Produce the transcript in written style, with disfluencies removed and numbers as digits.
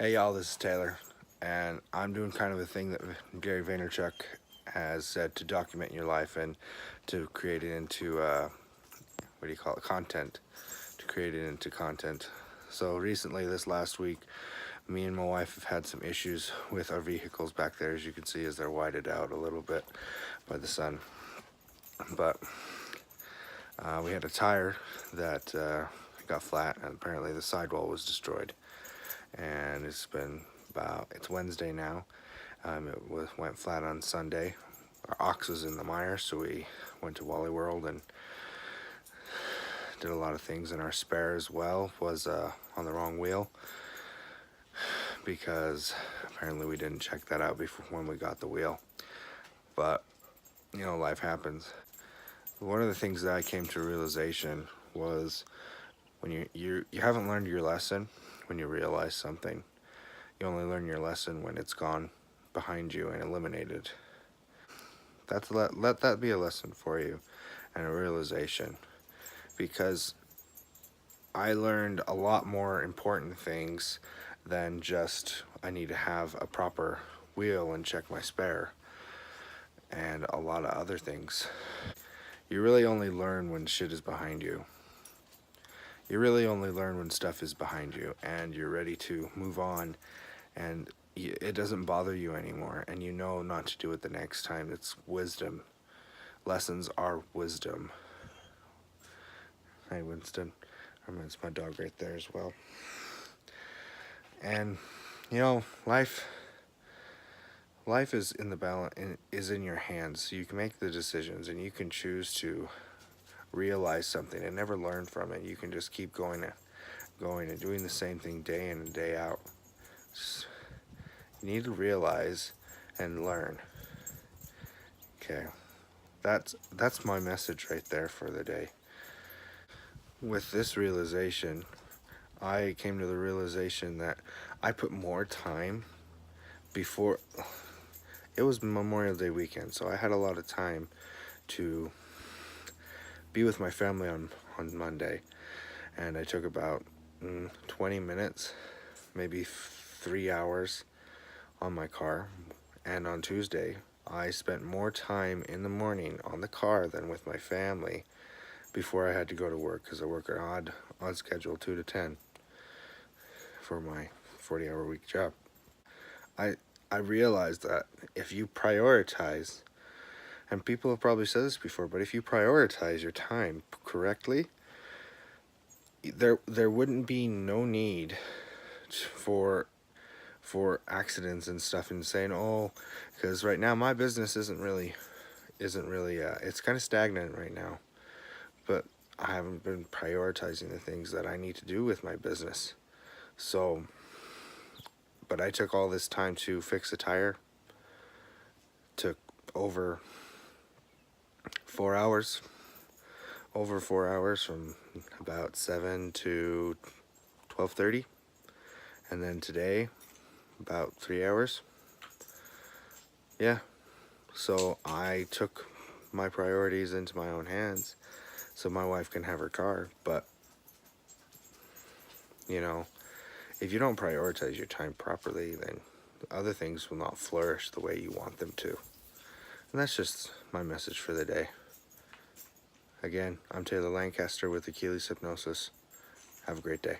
Hey y'all, this is Taylor, and I'm doing kind of a thing that Gary Vaynerchuk has said to document your life and to create it into, what do you call it, content, to create it into content. So recently, this last week, me and my wife have had some issues with our vehicles back there, as you can see as they're whited out a little bit by the sun. But we had a tire that got flat, and apparently the sidewall was destroyed. And it's Wednesday now. Went flat on Sunday. Our ox was in the mire, so we went to Wally World and did a lot of things. And our spare as well was on the wrong wheel, because apparently we didn't check that out before when we got the wheel. But you know, life happens. One of the things that I came to realization was when you haven't learned your lesson. When you realize something, you only learn your lesson when it's gone behind you and eliminated. Let that be a lesson for you and a realization, because I learned a lot more important things than just I need to have a proper wheel and check my spare, and a lot of other things. You really only learn when shit is behind you. You really only learn when stuff is behind you and you're ready to move on, and it doesn't bother you anymore, and you know not to do it the next time. It's wisdom. Lessons are wisdom. Hey, Winston. That's my dog right there as well. And you know, life is in the balance, is in your hands. So you can make the decisions, and you can choose to realize something and never learn from it. You can just keep going and doing the same thing day in and day out. You need to realize and learn. Okay, that's my message right there for the day. With this realization, I came to the realization that I put more time before. It was Memorial Day weekend, so I had a lot of time to be with my family on Monday, and I took about 20 minutes, maybe 3 hours on my car. And on Tuesday, I spent more time in the morning on the car than with my family before I had to go to work, because I work an odd schedule, 2 to 10, for my 40-hour-week job. I realized that if you prioritize, and people have probably said this before, but if you prioritize your time correctly, there wouldn't be no need for accidents and stuff, and saying, oh, because right now my business isn't really it's kind of stagnant right now, but I haven't been prioritizing the things that I need to do with my business. So, but I took all this time to fix a tire. Took over 4 hours. Over 4 hours, from about 7 to 12:30, and then today about 3 hours. Yeah, so I took my priorities into my own hands so my wife can have her car. But you know, if you don't prioritize your time properly, then other things will not flourish the way you want them to. And that's just my message for the day. Again, I'm Taylor Lancaster with Achilles Hypnosis. Have a great day.